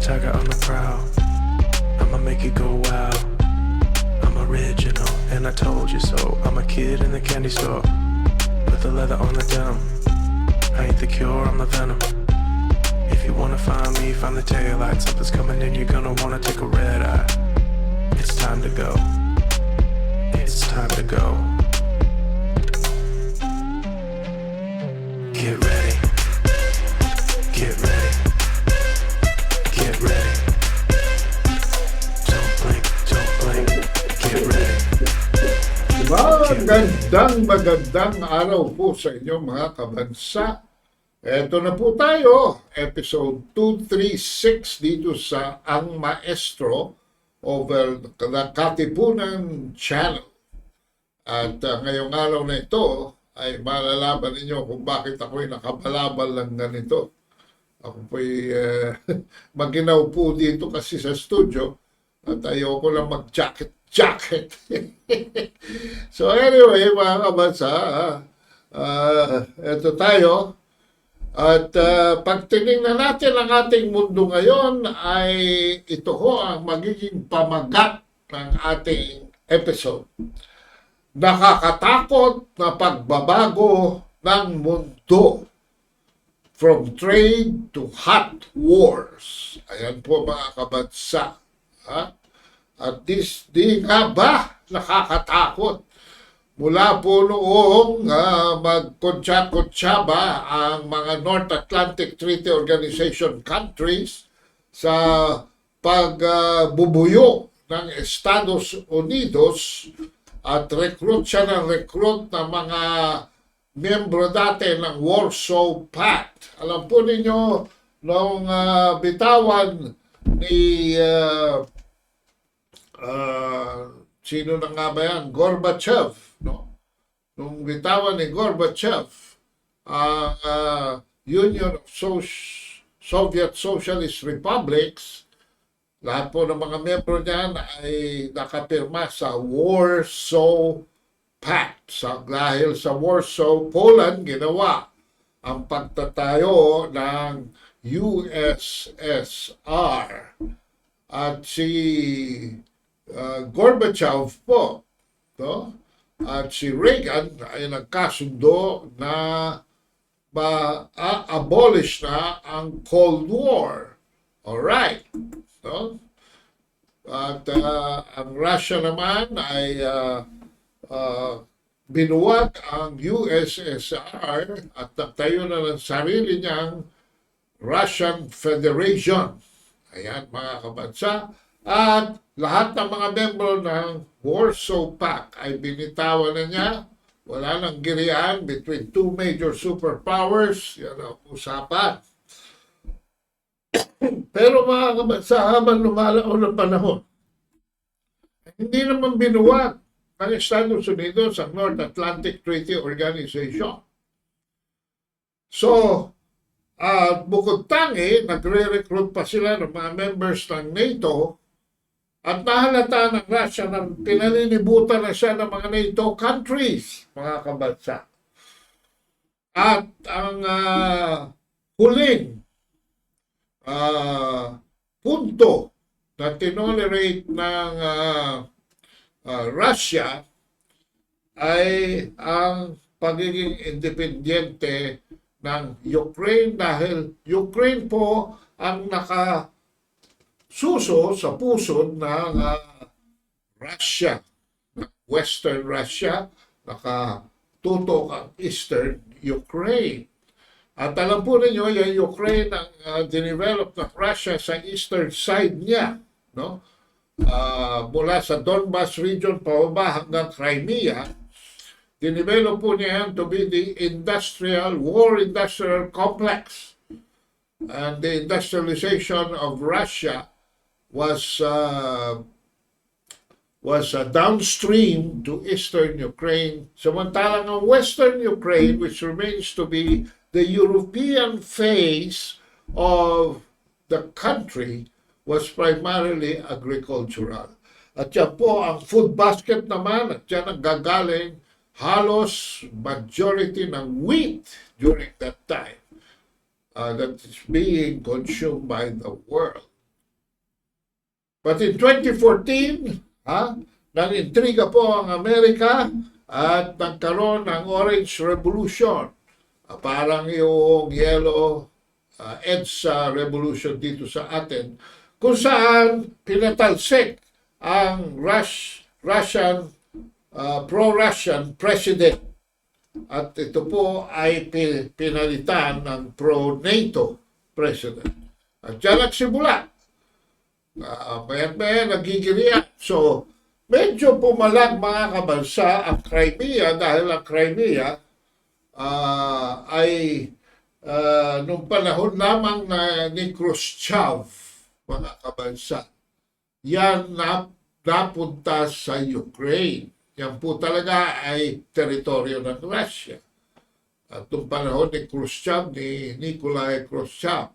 tiger on the prowl. I'ma make it go wild. I'm original, and I told you so. I'm a kid in the candy store with the leather on the denim. I ain't the cure, I'm the venom. If you wanna find me, find the taillight. Something's coming in, you're gonna wanna take a red eye. It's time to go. It's time to go. Get ready. Get ready. Get ready. Don't blink, don't blink. Get ready. Magandang araw po sa inyo mga kabansa. Eto na po tayo, episode 236 dito sa Ang Maestro over the Katipunan Channel. At ngayong araw na ito ay malalaman ninyo kung bakit ako'y nakabalabal lang ganito. Ako po'y maginaw po dito kasi sa studio at ayoko lang mag-jacket. So anyway, mga kabansa, ito tayo. At pag tinignan natin ang ating mundo ngayon ay ito ho ang magiging pamagat ng ating episode. Nakakatakot na pagbabago ng mundo. From trade to hot wars. Ayan po mga kabansa. At di nga ba nakakatakot? Mula po noong magkuntsa-kuntsa ang mga North Atlantic Treaty Organization countries sa pagbubuyo ng Estados Unidos at recruit siya ng mga miyembro dati ng Warsaw Pact. Alam po ninyo, noong bitawan ni sino na nga ba yan? Gorbachev, no? Nung bitawan ni Gorbachev, ang Union of Soviet Socialist Republics, lahat po ng mga miyembro niyan ay nakapirma sa Warsaw Pact. Dahil sa Warsaw, Poland, ginawa ang pagtatayo ng USSR. At si Gorbachev po, no? At si Reagan ay nagkasundo na ma-abolish na ang Cold War. Alright. No? At ang Russia naman ay binuwag ang USSR at nagtayo na ng sarili niyang Russian Federation. Ayan mga kabansa. At lahat ng mga membro ng Warsaw Pact ay binitawan na niya. Wala nang girian between two major superpowers. Yan ang usapan. Pero mga kabansa, habang lumalaon ang panahon, hindi naman binuwag ng Estados Unidos ang North Atlantic Treaty Organization. So, bukod tangi, nagre-recruit pa sila ng mga members ng NATO at nahalata ng Russia na pinalilibutan na siya ng mga NATO countries, mga kabansa. At ang huling punto na tinolerate ng Russia ay ang pagiging independyente ng Ukraine dahil Ukraine po ang nakasuso sa pusod ng Russia, Western Russia, nakatutok ang Eastern Ukraine. At alam po ninyo, yung Ukraine ang dinevelop ng Russia sa eastern side niya, no? Mula sa Donbas region pababa hanggang Crimea, dinevelop po niya yan to be the war industrial complex. And the industrialization of Russia was downstream to eastern Ukraine. Samantalang ang western Ukraine, which remains to be the European phase of the country, was primarily agricultural. At yan po ang food basket naman, at yan ang gagaling halos majority ng wheat during that time that is being consumed by the world. But in 2014, nang-intriga po ang Amerika at nagkaroon ng Orange Revolution. Parang yung Yellow EDSA Revolution dito sa atin, kung saan pinatalsik ang pro-Russian president. At ito po ay pinalitan ng pro-NATO president. At dyan nagsimula. Mayat-maya nagigiriya. So, medyo pumalag mga kabansa ang Crimea dahil ang Crimea ay nung panahon lamang ni Khrushchev, mga kabansa, yan napunta sa Ukraine. Yan po talaga ay teritoryo ng Russia. At nung panahon ni Khrushchev, ni Nikolai Khrushchev,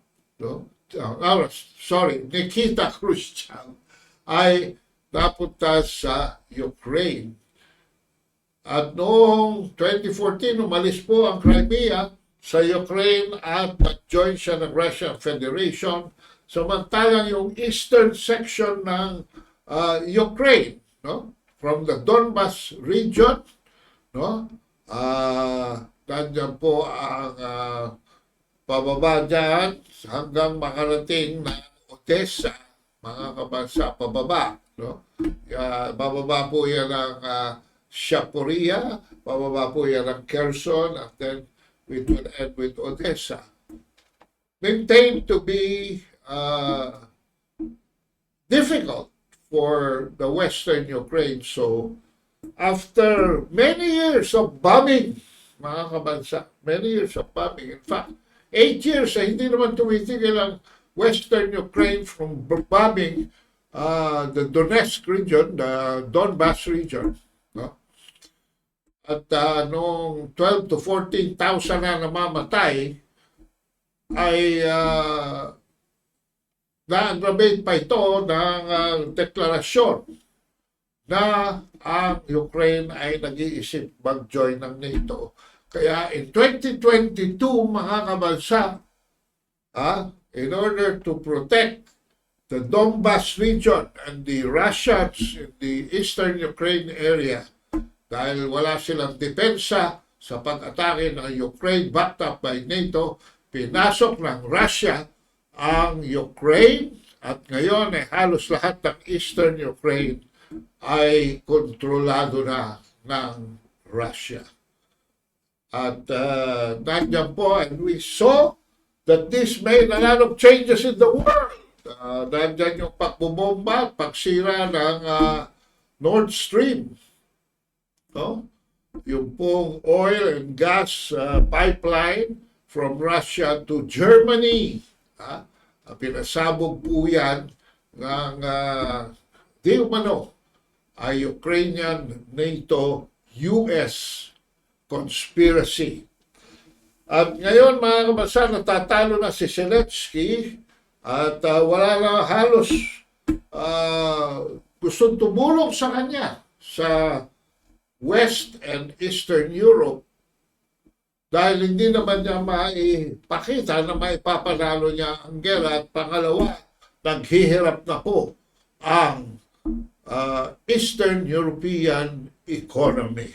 Nikita Khrushchev, ay napunta sa Ukraine. At noong 2014, umalis po ang Crimea sa Ukraine at nag-join siya ng Russian Federation. Samantalang yung eastern section ng Ukraine, from the Donbas region, nandiyan po ang pababa dyan hanggang makarating na Odessa, mga kabansa, pababa. Bababa po yan ng Zaporizhia, bababa po yan ng Kherson, and then we will end with Odessa. Maintained to be difficult for the Western Ukraine. So, after many years of bombing, mga kabansa, many years of bombing, in fact, 8 years, hindi naman tumitigil ang Western Ukraine from bombing the Donetsk region, the Donbas region. At noong 12 to 14,000 na namamatay, ay na-aggravate pa ito ng deklarasyon na ang Ukraine ay nag-iisip mag-join ng NATO. Kaya in 2022, mga kabansa, in order to protect the Donbas region and the Russians in the eastern Ukraine area, dahil wala silang depensa sa pag-atake ng Ukraine backed up by NATO, pinasok ng Russia ang Ukraine at ngayon ay halos lahat ng eastern Ukraine ay kontrolado na ng Russia. At nandiyan po, and we saw that this made a lot of changes in the world. Nandiyan yung pagbubomba, pagsira ng Nord Stream. Yung pong oil and gas pipeline from Russia to Germany. Pinasabog po yan ng di umano ay Ukrainian NATO-US conspiracy. At ngayon mga kabansa, natatalo na si Zelensky at wala na halos gustong tumulong sa kanya sa West and Eastern Europe dahil hindi naman niya maipakita na maipapanalo niya ang gera. At pangalawa, naghihirap na po ang Eastern European economy.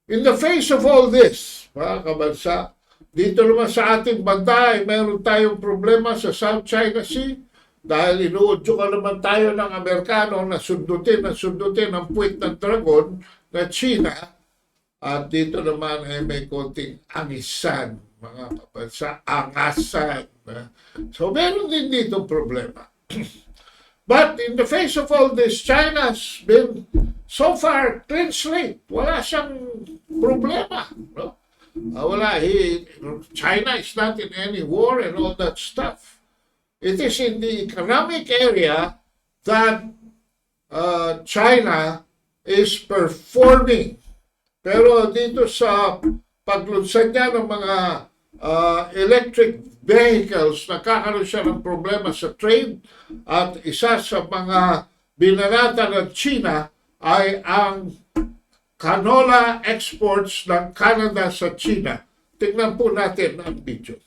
In the face of all this, mga kabansa, dito naman sa ating banda ay meron tayong problema sa South China Sea dahil inuudyo ka naman tayo ng Amerikano na sundutin ang puwit ng dragon na China. At dito naman ay may konting angisan, mga kabansa, angasan. So meron din dito problema. But in the face of all this, China's been so far clean slate. Wala siyang problema. China is not in any war and all that stuff. It is in the economic area that China is performing. Pero dito sa paglunsad niya ng mga electric vehicles, nakakaroon siya ng problema sa trade at isa sa mga binanata ng China ay ang canola exports ng Canada sa China. Tingnan po natin ang video.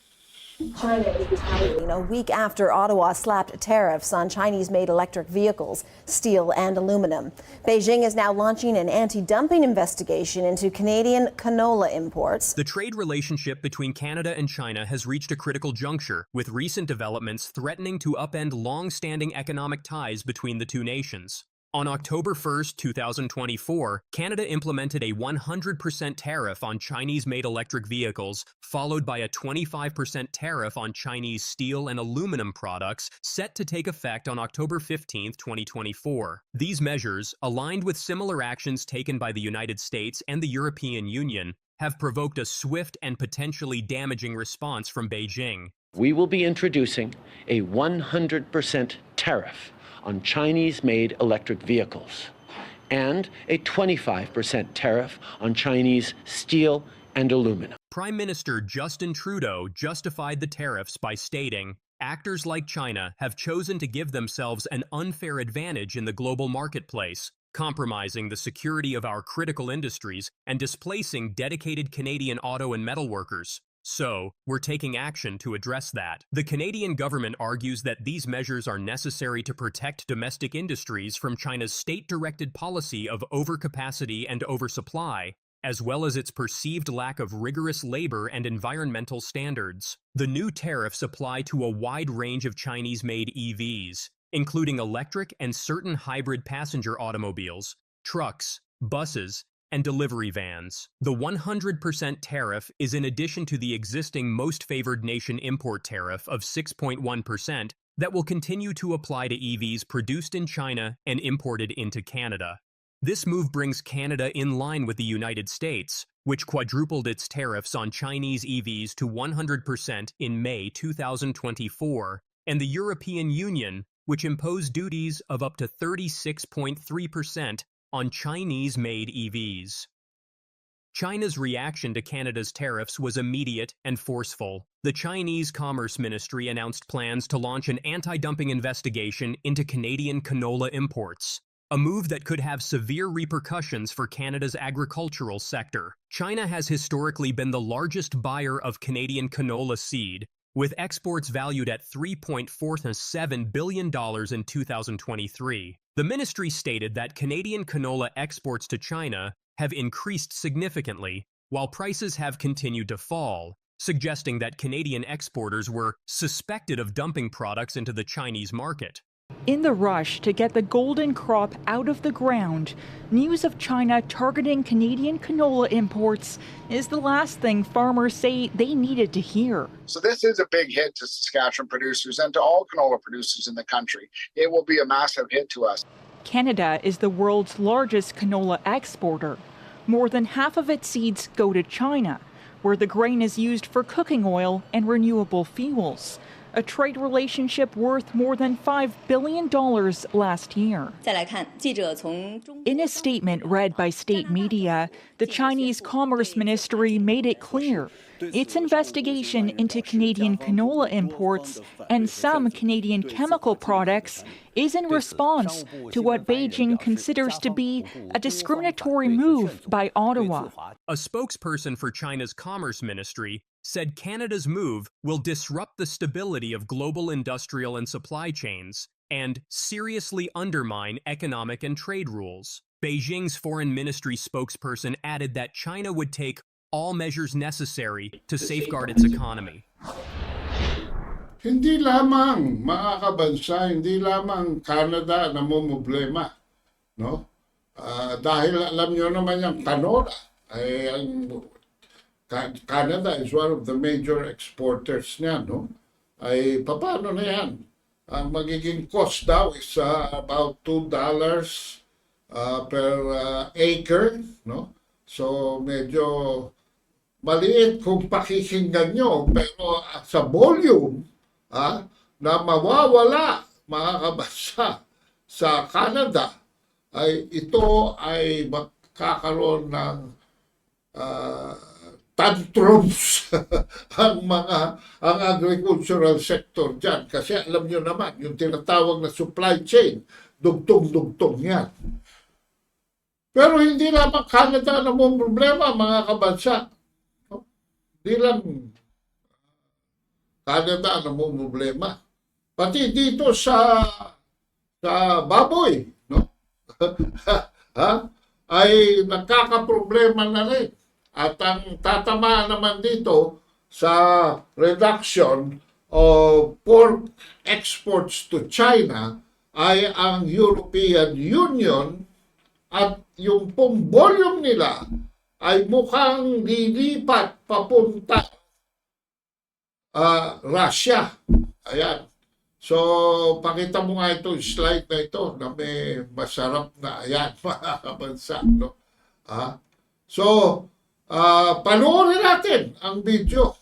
China is retaliating a week after Ottawa slapped tariffs on Chinese-made electric vehicles, steel and aluminum. Beijing is now launching an anti-dumping investigation into Canadian canola imports. The trade relationship between Canada and China has reached a critical juncture, with recent developments threatening to upend long-standing economic ties between the two nations. On October 1, 2024, Canada implemented a 100% tariff on Chinese-made electric vehicles, followed by a 25% tariff on Chinese steel and aluminum products, set to take effect on October 15, 2024. These measures, aligned with similar actions taken by the United States and the European Union, have provoked a swift and potentially damaging response from Beijing. We will be introducing a 100% tariff on Chinese-made electric vehicles and a 25% tariff on Chinese steel and aluminum. Prime Minister Justin Trudeau justified the tariffs by stating, "Actors like China have chosen to give themselves an unfair advantage in the global marketplace, compromising the security of our critical industries and displacing dedicated Canadian auto and metal workers. So, we're taking action to address that." The Canadian government argues that these measures are necessary to protect domestic industries from China's state-directed policy of overcapacity and oversupply, as well as its perceived lack of rigorous labor and environmental standards. The new tariffs apply to a wide range of Chinese-made EVs, including electric and certain hybrid passenger automobiles, trucks, buses, and delivery vans. The 100% tariff is in addition to the existing most favored nation import tariff of 6.1% that will continue to apply to EVs produced in China and imported into Canada. This move brings Canada in line with the United States, which quadrupled its tariffs on Chinese EVs to 100% in May 2024, and the European Union, which imposed duties of up to 36.3% on Chinese-made EVs. China's reaction to Canada's tariffs was immediate and forceful. The Chinese Commerce Ministry announced plans to launch an anti-dumping investigation into Canadian canola imports, a move that could have severe repercussions for Canada's agricultural sector. China has historically been the largest buyer of Canadian canola seed, with exports valued at $3.47 billion in 2023. The ministry stated that Canadian canola exports to China have increased significantly, while prices have continued to fall, suggesting that Canadian exporters were suspected of dumping products into the Chinese market. In the rush to get the golden crop out of the ground, news of China targeting Canadian canola imports is the last thing farmers say they needed to hear. So this is a big hit to Saskatchewan producers and to all canola producers in the country. It will be a massive hit to us. Canada is the world's largest canola exporter. More than half of its seeds go to China, where the grain is used for cooking oil and renewable fuels. A trade relationship worth more than $5 billion last year. In a statement read by state media, the Chinese Commerce Ministry made it clear its investigation into Canadian canola imports and some Canadian chemical products is in response to what Beijing considers to be a discriminatory move by Ottawa. A spokesperson for China's Commerce Ministry said Canada's move will disrupt the stability of global industrial and supply chains and seriously undermine economic and trade rules. Beijing's foreign ministry spokesperson added that China would take all measures necessary to safeguard its economy. Hindi lamang mga kabansa, hindi lamang Canada na problema, no? Dahil alam nyo naman yung canola, Canada is one of the major exporters niya, no? Ay paano na yan? Ang magiging cost daw is about $2 per acre, no? So medyo maliit kung pakikinggan nyo, pero sa volume na mawawala mga kabansa sa Canada, ay ito ay magkakaroon ng tantrums ang agricultural sector dyan. Kasi alam nyo naman, yung tinatawag na supply chain, dugtong-dugtong yan. Pero hindi lamang Canada na mong problema, mga kabansa. Hindi lang Canada namumblema. Pati dito sa baboy, no? Ha? Ay nagkakaproblema na rin. At ang tatama naman dito sa reduction of pork exports to China ay ang European Union at yung pong volume nila ay mukhang lilipat papunta Russia. Ayan. So, pakita mo nga itong slide na ito na may masarap na, ayan, mga kabansa, no? So, panoorin natin ang video.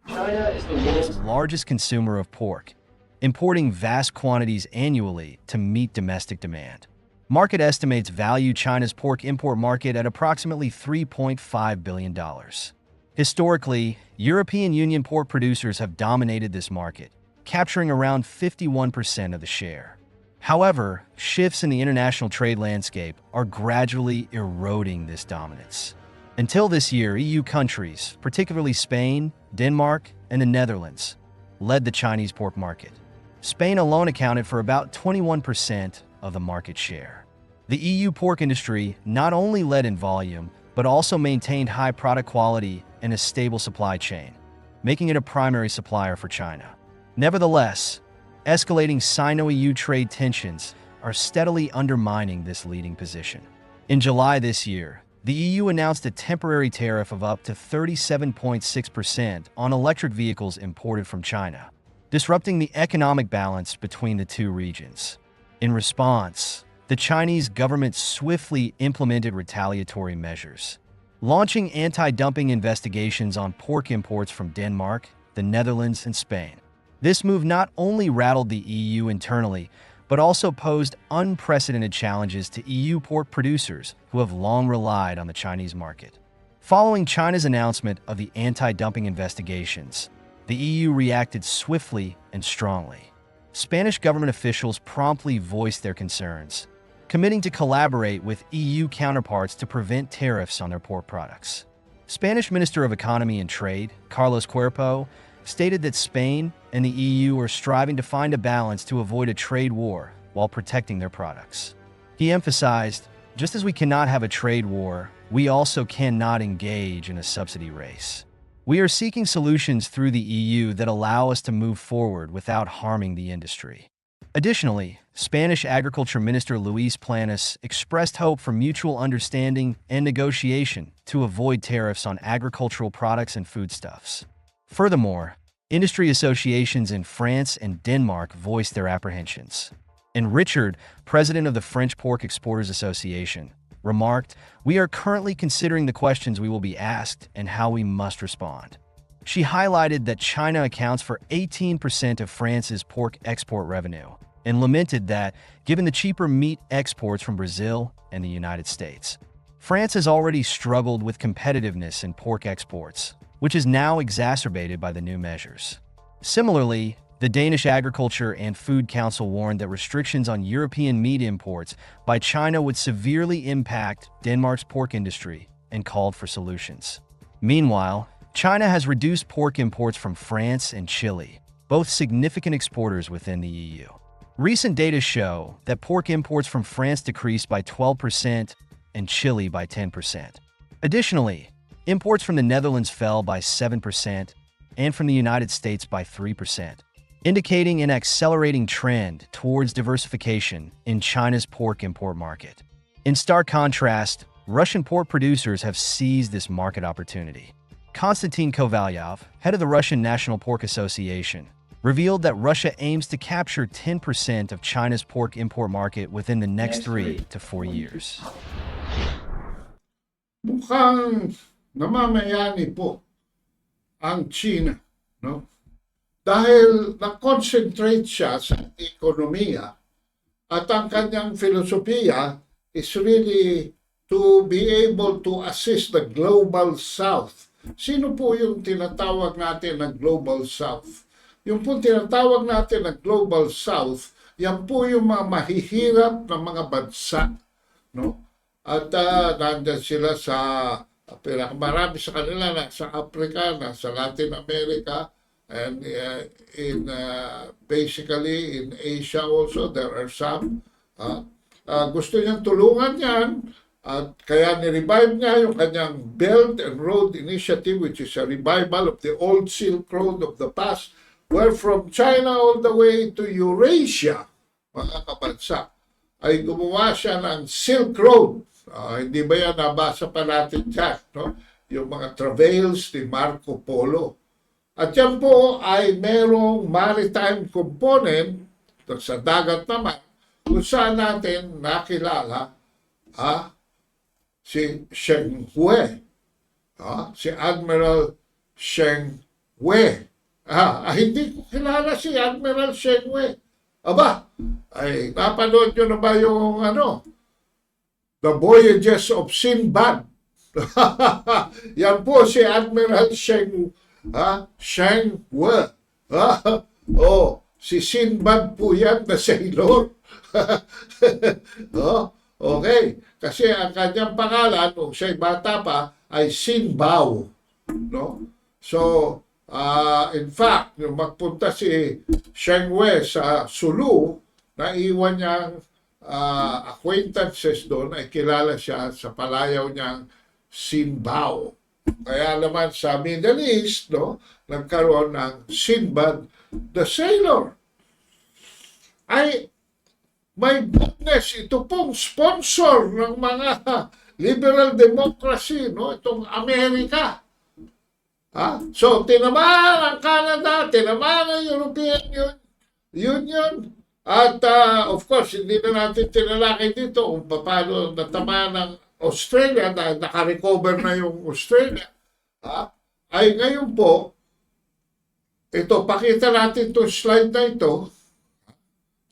China is the world's largest consumer of pork, importing vast quantities annually to meet domestic demand. Market estimates value China's pork import market at approximately $3.5 billion. Historically, European Union pork producers have dominated this market, capturing around 51% of the share. However, shifts in the international trade landscape are gradually eroding this dominance. Until this year, EU countries, particularly Spain, Denmark, and the Netherlands, led the Chinese pork market. Spain alone accounted for about 21% of the market share. The EU pork industry not only led in volume, but also maintained high product quality and a stable supply chain, making it a primary supplier for China. Nevertheless, escalating Sino-EU trade tensions are steadily undermining this leading position. In July this year, the EU announced a temporary tariff of up to 37.6% on electric vehicles imported from China, disrupting the economic balance between the two regions. In response, the Chinese government swiftly implemented retaliatory measures, launching anti-dumping investigations on pork imports from Denmark, the Netherlands, and Spain. This move not only rattled the EU internally, but also posed unprecedented challenges to EU pork producers who have long relied on the Chinese market. Following China's announcement of the anti-dumping investigations, the EU reacted swiftly and strongly. Spanish government officials promptly voiced their concerns, committing to collaborate with EU counterparts to prevent tariffs on their pork products. Spanish Minister of Economy and Trade, Carlos Cuerpo, stated that Spain and the EU are striving to find a balance to avoid a trade war while protecting their products. He emphasized, just as we cannot have a trade war, we also cannot engage in a subsidy race. We are seeking solutions through the EU that allow us to move forward without harming the industry. Additionally, Spanish Agriculture Minister Luis Planas expressed hope for mutual understanding and negotiation to avoid tariffs on agricultural products and foodstuffs. Furthermore, industry associations in France and Denmark voiced their apprehensions. And Richard, president of the French Pork Exporters Association, remarked, "We are currently considering the questions we will be asked and how we must respond." She highlighted that China accounts for 18% of France's pork export revenue and lamented that, given the cheaper meat exports from Brazil and the United States, France has already struggled with competitiveness in pork exports, which is now exacerbated by the new measures. Similarly, the Danish Agriculture and Food Council warned that restrictions on European meat imports by China would severely impact Denmark's pork industry and called for solutions. Meanwhile, China has reduced pork imports from France and Chile, both significant exporters within the EU. Recent data show that pork imports from France decreased by 12% and Chile by 10%. Additionally, imports from the Netherlands fell by 7% and from the United States by 3%, indicating an accelerating trend towards diversification in China's pork import market. In stark contrast, Russian pork producers have seized this market opportunity. Konstantin Kovalyov, head of the Russian National Pork Association, revealed that Russia aims to capture 10% of China's pork import market within the next 3 to 4 years. Mukhang namamayani po ang China, no? Dahil na-concentrate siya sa ekonomiya at ang kanyang filosofiya is really to be able to assist the global south. Sino po yung tinatawag natin na global south? Yung po tinatawag natin na global south, yan po yung mga mahihirap na mga bansa, no? At nandyan sila sa Pinakamarami sa kanila nasa Africa, nasa Latin America, and basically in Asia also there are some. Gusto niyang tulungan yan at kaya ni-revive niya yung kanyang Belt and Road Initiative, which is a revival of the old Silk Road of the past, where from China all the way to Eurasia, mga kabansa, ay gumawa siya ng Silk Road. Hindi ba yan nabasa pa natin dyan, no? Yung mga travails ni Marco Polo. At yan po ay merong maritime component sa dagat naman kung saan natin nakilala si Sheng Hui, si Admiral Sheng Hui. Hindi ko kilala si Admiral Sheng Hui. Aba, ay napanood nyo na ba yung The Voyages of Sinbad? Yan po si Admiral Sheng Hui. Si Sinbad po yan na sailor. Okay, kasi ang kanyang pangalan nung siya'y bata pa ay Sinbao, no? So, in fact, nung magpunta si Sheng Hui sa Sulu, naiwan niyang acquaintances doon, ay kilala siya sa palayaw niyang Sinbao. Kaya naman sa Middle East, no, nagkaroon ng Sinbad the Sailor. Ay, my goodness, ito pong sponsor ng mga liberal democracy, no? Itong Amerika. So, tinamaan ang Canada, tinamaan ang European Union, at of course, hindi na natin tinalaki dito kung paano natamaan ng Australia, dahil nakarecover na yung Australia. Ay ngayon po, ito, pakita natin itong slide na ito.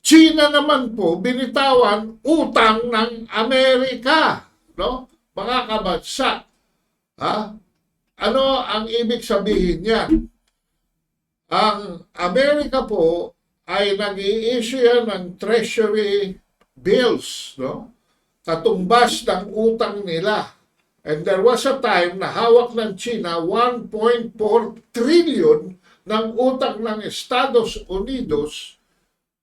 China naman po, binitawan utang ng Amerika, no? Mga kabansa. Ano ang ibig sabihin niyan? Ang Amerika po ay nag-i-issue yan ng treasury bills, no? Katumbas ng utang nila. And there was a time na hawak ng China 1.4 trillion ng utang ng Estados Unidos.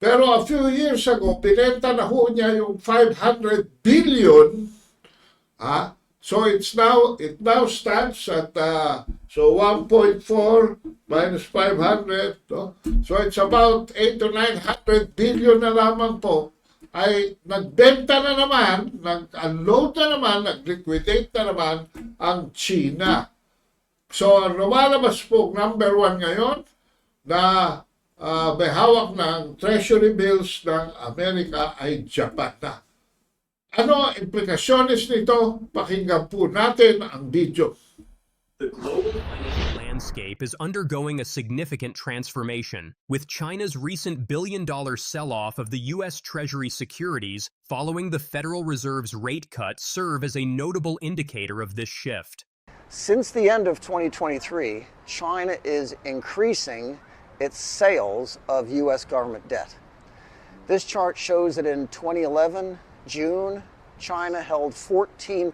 Pero a few years ago, pinenta na ho niya yung 500 billion. So it now stands at 1.4 minus 500. No? So it's about 800 to 900 billion na lamang po ay nagbenta na naman, nag-unload na naman, nag-liquidate na naman ang China. So ang lumalabas po number 1 ngayon na may hawak ng treasury bills ng Amerika ay Japan na. Ano ang implikasyones nito? Pakinggan po natin ang video. The global financial landscape is undergoing a significant transformation, with China's recent billion-dollar sell-off of the U.S. Treasury securities following the Federal Reserve's rate cut serve as a notable indicator of this shift. Since the end of 2023, China is increasing its sales of U.S. government debt. This chart shows that in 2011, June, China held 14%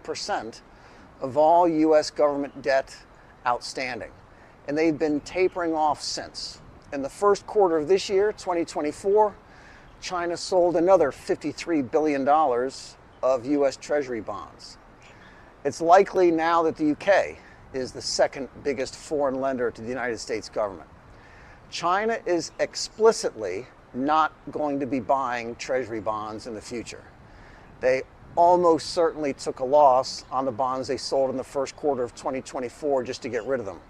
of all U.S. government debt outstanding, and they've been tapering off since. In the first quarter of this year, 2024, China sold another $53 billion of U.S. Treasury bonds. It's likely now that the UK is the second biggest foreign lender to the United States government. China is explicitly not going to be buying Treasury bonds in the future. They almost certainly took a loss on the bonds they sold in the first quarter of 2024 just to get rid of them.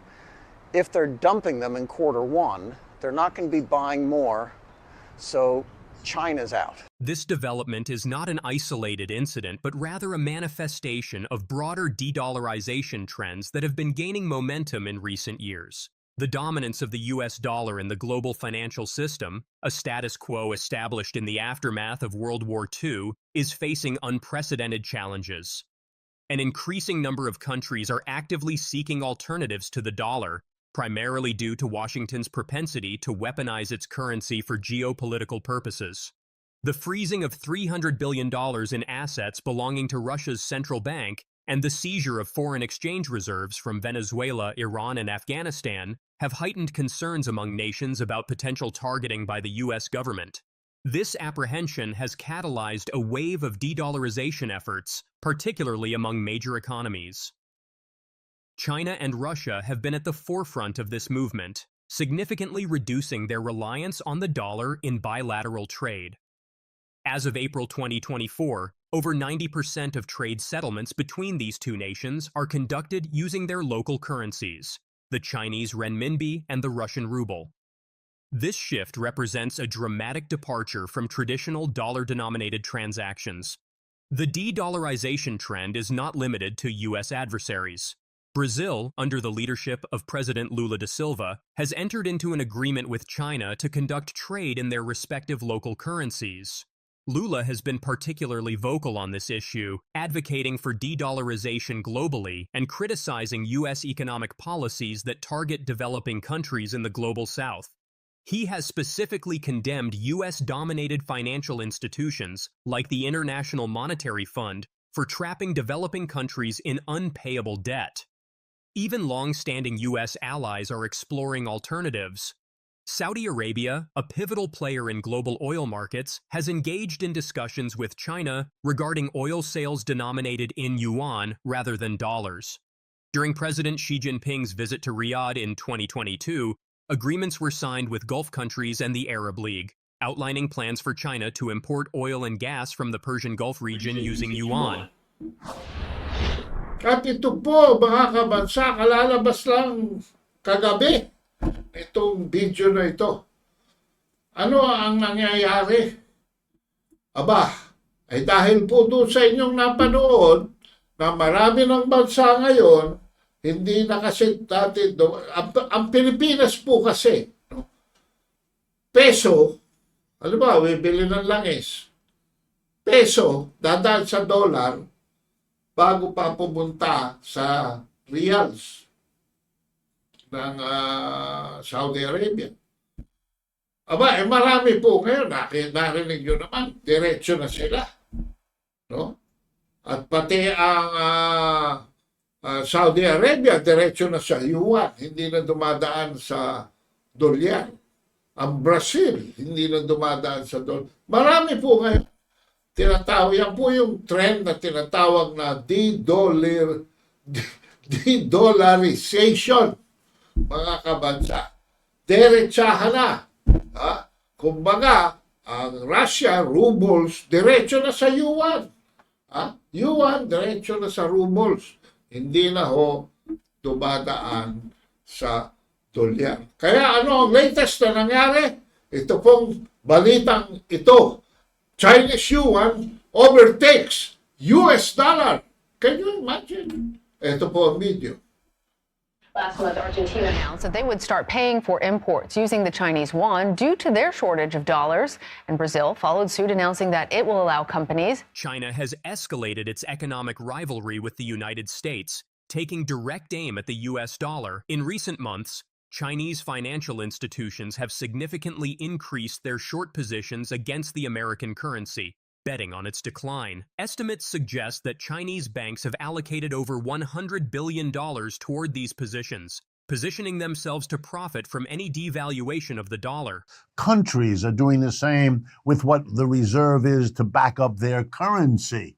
If they're dumping them in quarter 1, they're not going to be buying more, so China's out. This development is not an isolated incident, but rather a manifestation of broader de-dollarization trends that have been gaining momentum in recent years. The dominance of the US dollar in the global financial system, a status quo established in the aftermath of World War II, is facing unprecedented challenges. An increasing number of countries are actively seeking alternatives to the dollar, primarily due to Washington's propensity to weaponize its currency for geopolitical purposes. The freezing of $300 billion in assets belonging to Russia's central bank and the seizure of foreign exchange reserves from Venezuela, Iran, and Afghanistan have heightened concerns among nations about potential targeting by the U.S. government. This apprehension has catalyzed a wave of de-dollarization efforts, particularly among major economies. China and Russia have been at the forefront of this movement, significantly reducing their reliance on the dollar in bilateral trade. As of April 2024, over 90% of trade settlements between these two nations are conducted using their local currencies, the Chinese renminbi and the Russian ruble. This shift represents a dramatic departure from traditional dollar-denominated transactions. The de-dollarization trend is not limited to U.S. adversaries. Brazil, under the leadership of President Lula da Silva, has entered into an agreement with China to conduct trade in their respective local currencies. Lula has been particularly vocal on this issue, advocating for de-dollarization globally and criticizing U.S. economic policies that target developing countries in the global south. He has specifically condemned U.S.-dominated financial institutions, like the International Monetary Fund, for trapping developing countries in unpayable debt. Even long-standing U.S. allies are exploring alternatives. Saudi Arabia, a pivotal player in global oil markets, has engaged in discussions with China regarding oil sales denominated in yuan rather than dollars. During President Xi Jinping's visit to Riyadh in 2022, agreements were signed with Gulf countries and the Arab League, outlining plans for China to import oil and gas from the Persian Gulf region using yuan. At ito po, mga kabansa, kalalabas lang kagabi itong video na ito. Ano ang nangyayari? Aba, ay dahil po doon sa inyong napanood na marami ng bansa ngayon, hindi na kasi dati, ang Pilipinas po kasi, no? Peso, ano ba, bibili ng langis. Peso, dadaan sa dollar, bago pa pumunta sa reals ng Saudi Arabia. Aba, marami po ngayon, narinig nyo naman, diretso na sila. No? At pati ang Saudi Arabia, diretso na sa yuan, hindi na dumadaan sa dolyar. Ang Brazil, hindi na dumadaan sa dolyar. Marami po ngayon. Tinatawag, yan po yung trend na tinatawag na de-dollarization, mga kabansa. Diretsahan na. Kumbaga, ang Russia, rubles, diretso na sa yuan. Yuan, diretso na sa rubles. Hindi na ho dumadaan sa dolyar. Kaya ano ang latest na nangyari? Ito pong balitang ito. Chinese yuan overtakes US dollar. Can you imagine? Ito po ang video. Last month, Argentina announced that they would start paying for imports using the Chinese yuan due to their shortage of dollars. And Brazil followed suit, announcing that it will allow companies. China has escalated its economic rivalry with the United States, taking direct aim at the U.S. dollar. In recent months, Chinese financial institutions have significantly increased their short positions against the American currency, betting on its decline. Estimates suggest that Chinese banks have allocated over $100 billion toward these positions, positioning themselves to profit from any devaluation of the dollar. Countries are doing the same with what the reserve is to back up their currency.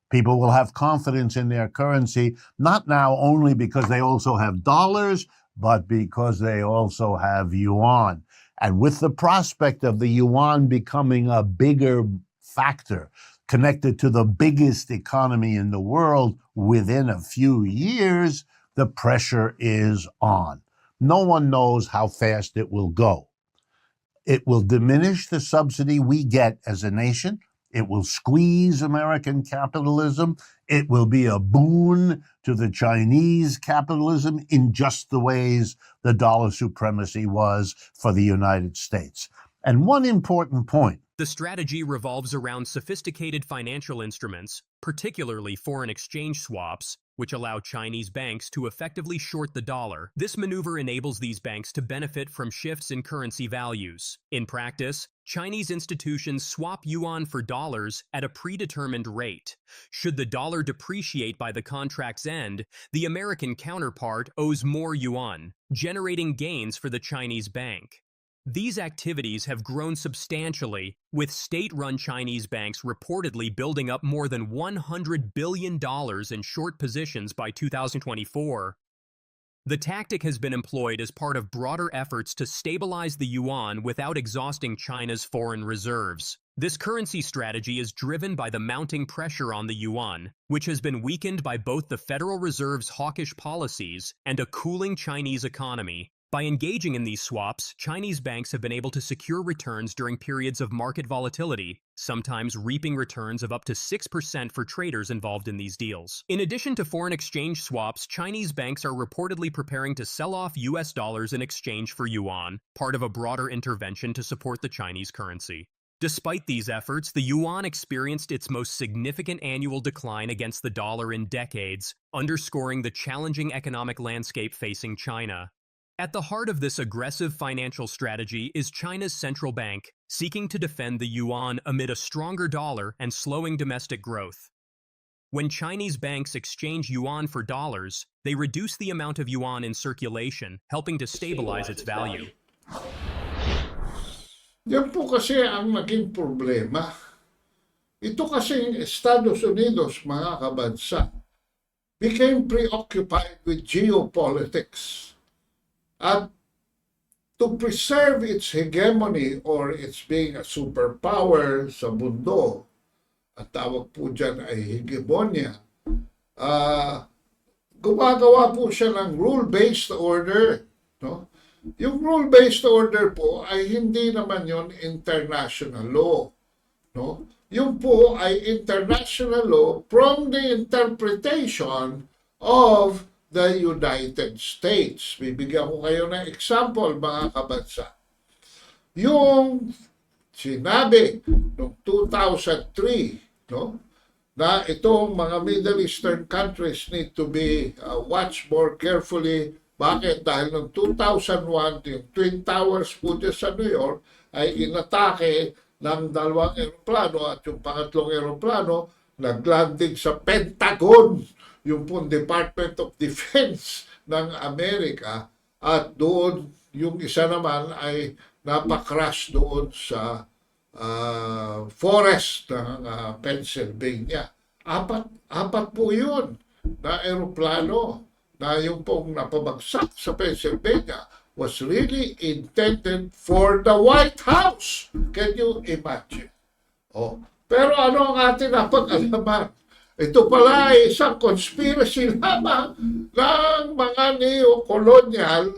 People will have confidence in their currency, not now only because they also have dollars, but because they also have yuan. And with the prospect of the yuan becoming a bigger factor connected to the biggest economy in the world within a few years, the pressure is on. No one knows how fast it will go. It will diminish the subsidy we get as a nation. It will squeeze American capitalism. It will be a boon to the Chinese capitalism in just the ways the dollar supremacy was for the United States. And one important point. The strategy revolves around sophisticated financial instruments, particularly foreign exchange swaps, which allow Chinese banks to effectively short the dollar. This maneuver enables these banks to benefit from shifts in currency values. In practice, Chinese institutions swap yuan for dollars at a predetermined rate. Should the dollar depreciate by the contract's end, the American counterpart owes more yuan, generating gains for the Chinese bank. These activities have grown substantially, with state-run Chinese banks reportedly building up more than $100 billion in short positions by 2024. The tactic has been employed as part of broader efforts to stabilize the yuan without exhausting China's foreign reserves. This currency strategy is driven by the mounting pressure on the yuan, which has been weakened by both the Federal Reserve's hawkish policies and a cooling Chinese economy. By engaging in these swaps, Chinese banks have been able to secure returns during periods of market volatility, sometimes reaping returns of up to 6% for traders involved in these deals. In addition to foreign exchange swaps, Chinese banks are reportedly preparing to sell off US dollars in exchange for yuan, part of a broader intervention to support the Chinese currency. Despite these efforts, the yuan experienced its most significant annual decline against the dollar in decades, underscoring the challenging economic landscape facing China. At the heart of this aggressive financial strategy is China's central bank, seeking to defend the yuan amid a stronger dollar and slowing domestic growth. When Chinese banks exchange yuan for dollars, they reduce the amount of yuan in circulation, helping to stabilize its value. Yan po kasi ang naging problema. Ito kasing Estados Unidos, mga kabansa, became preoccupied with geopolitics. At to preserve its hegemony or its being a superpower sa mundo, at tawag po dyan ay hegemonya, gumagawa po siya ng rule-based order. No? Yung rule-based order po ay hindi naman yon international law. No? Yung po ay international law from the interpretation of the United States. Bibigyan ko kayo ng example, mga kabansa. Yung sinabi noong 2003, no, na itong mga Middle Eastern countries need to be watched more carefully. Bakit? Dahil noong 2001, yung Twin Towers po dyan sa New York ay inatake ng dalawang eroplano at yung pangatlong eroplano naglanding sa Pentagon, yung pong Department of Defense ng Amerika, at doon yung isa naman ay napacrash doon sa forest ng Pennsylvania. Apat po yun na eroplano na yung pong napabagsak sa Pennsylvania was really intended for the White House. Can you imagine? Oh. Pero ano ang ating napag-alaman? Ito pala ay isang conspiracy lamang ng mga neo-colonial,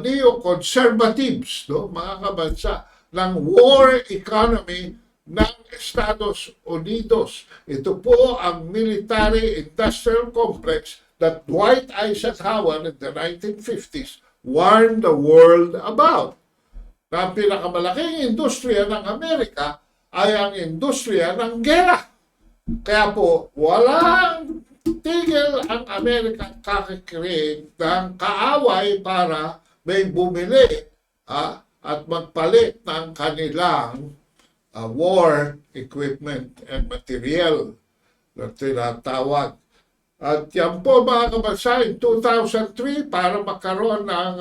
neo-conservatives, no, mga kabansa, ng war economy ng Estados Unidos. Ito po ang military-industrial complex that Dwight Eisenhower in the 1950s warned the world about. Na ang pinakamalaking industriya ng Amerika ay ang industriya ng gera. Kaya po, walang tigil ang Amerika kakikreate ng kaaway para may bumili at magpalit ng kanilang war equipment and material na tinatawag. At yan po, mga kabansa, in 2003, para magkaroon ng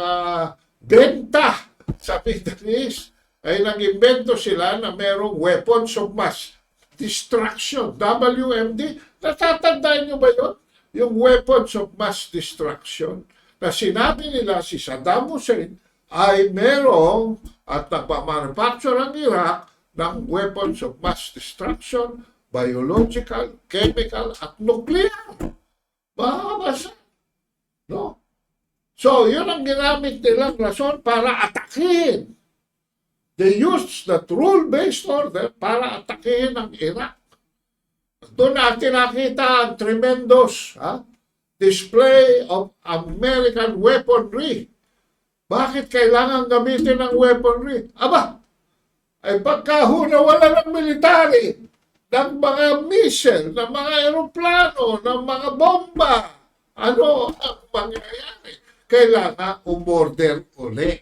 benta sa Middle East, ay nag-invento sila na merong weapons of mass destruction, WMD. Natatandaan nyo ba yun? Yung weapons of mass destruction na sinabi nila si Saddam Hussein ay merong at nagpamanufacture ang Iraq ng weapons of mass destruction, biological, chemical, at nuclear. Makakabasa. No? So, yun ang ginamit nilang rason para atakin. They used that rule-based order para atakin ang Iraq. Doon natin nakita ang tremendous display of American weaponry. Bakit kailangan gamitin ang weaponry? Aba, ay pagkahuna wala ng military. ng mga missile, ng mga aeroplano, ng mga bomba. Ano ang mangyayari? Kailangan umorder uli.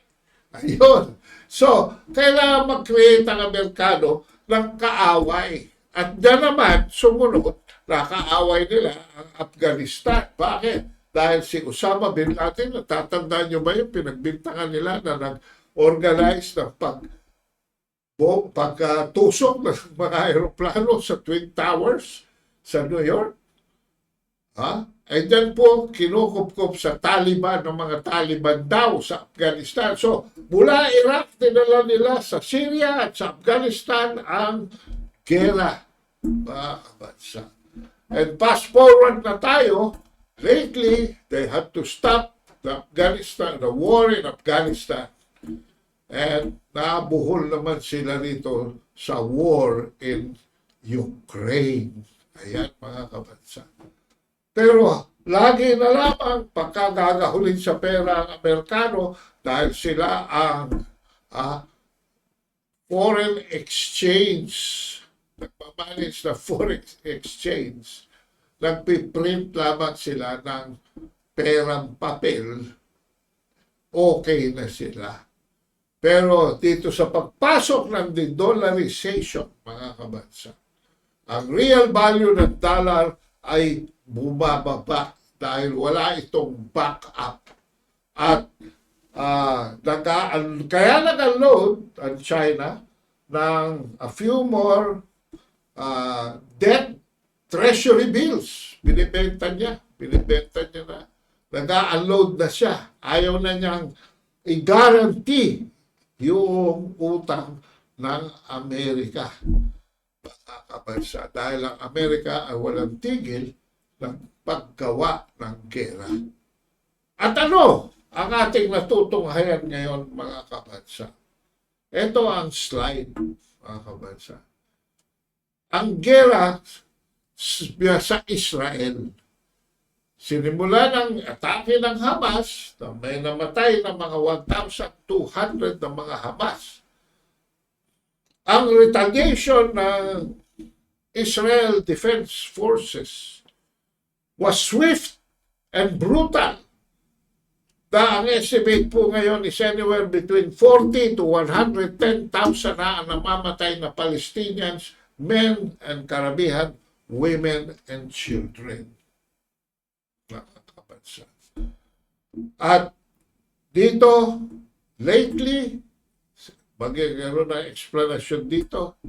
Ayun. So, kailangan mag-create ang Amerikano ng kaaway. At dyan naman, sumunod na kaaway nila ang Afghanistan. Bakit? Dahil si Osama Bin Laden, natatandaan nyo ba yung pinagbintangan nila na nag-organize ng pagtusok ng mga aeroplano sa Twin Towers sa New York? Ay dyan po kinukupkup sa Taliban, ng mga Taliban daw sa Afghanistan. So, mula Iraq, dinala nila sa Syria at sa Afghanistan ang gera, mga kabansa. And fast forward na tayo, lately, they had to stop the war in Afghanistan. And nabuhol naman sila rito sa war in Ukraine. Ayan, mga kabansa. Pero lagi na lamang pagkagagahulin sa pera ang Amerikano dahil sila ang foreign exchange, nagmamanage na foreign exchange, nagpiprint lamang sila ng perang papel, okay na sila. Pero dito sa pagpasok ng de-dollarization, mga kabansa, ang real value ng dollar ay bumababa dahil wala itong backup. At kaya nag-unload ang China ng a few more debt treasury bills. Binibenta niya na. Nag-unload na siya. Ayaw na niyang i-guarantee yung utang ng Amerika. Kabansa, dahil ang Amerika ay walang tigil ng paggawa ng gera. At ano ang ating natutunghayan ngayon, mga kabansa? Ito ang slide, mga kabansa. Ang gera sa Israel, sinimula ng atake ng Hamas, na may namatay ng mga 1,200 ng mga Hamas. Ang retaliation ng Israel Defense Forces was swift and brutal. Ang estimate po ngayon is anywhere between 40 to 110,000 na ang namamatay na Palestinians, men and karamihan, women and children. At dito, lately, magkakaroon ng explanation dito,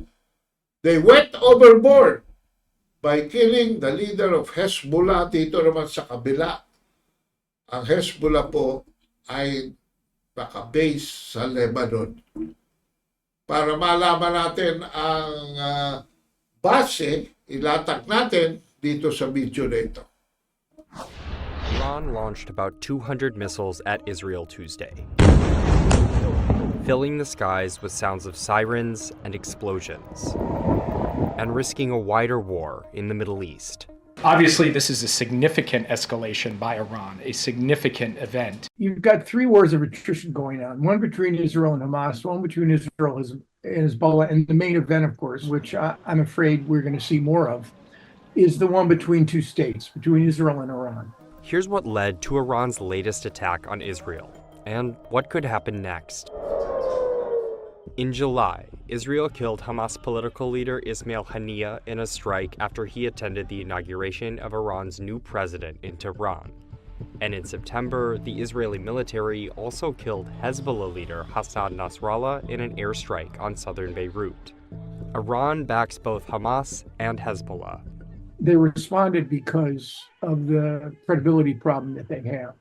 they went overboard by killing the leader of Hezbollah. Dito naman sa kabila, ang Hezbollah po ay naka-base sa Lebanon. Para malaman natin ang base, ilatag natin dito sa video na ito. Iran launched about 200 missiles at Israel Tuesday, filling the skies with sounds of sirens and explosions, and risking a wider war in the Middle East. Obviously, this is a significant escalation by Iran, a significant event. You've got three wars of attrition going on, one between Israel and Hamas, one between Israel and Hezbollah, and the main event, of course, which I'm afraid we're going to see more of, is the one between two states, between Israel and Iran. Here's what led to Iran's latest attack on Israel, and what could happen next. In July, Israel killed Hamas political leader Ismail Haniyeh in a strike after he attended the inauguration of Iran's new president in Tehran. And in September, the Israeli military also killed Hezbollah leader Hassan Nasrallah in an airstrike on southern Beirut. Iran backs both Hamas and Hezbollah. They responded because of the credibility problem that they have.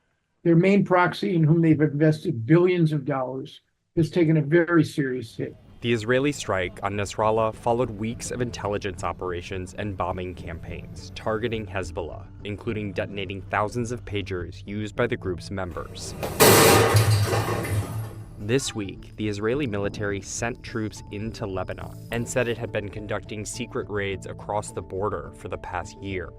Their main proxy, in whom they've invested billions of dollars, has taken a very serious hit. The Israeli strike on Nasrallah followed weeks of intelligence operations and bombing campaigns targeting Hezbollah, including detonating thousands of pagers used by the group's members. This week, the Israeli military sent troops into Lebanon and said it had been conducting secret raids across the border for the past year.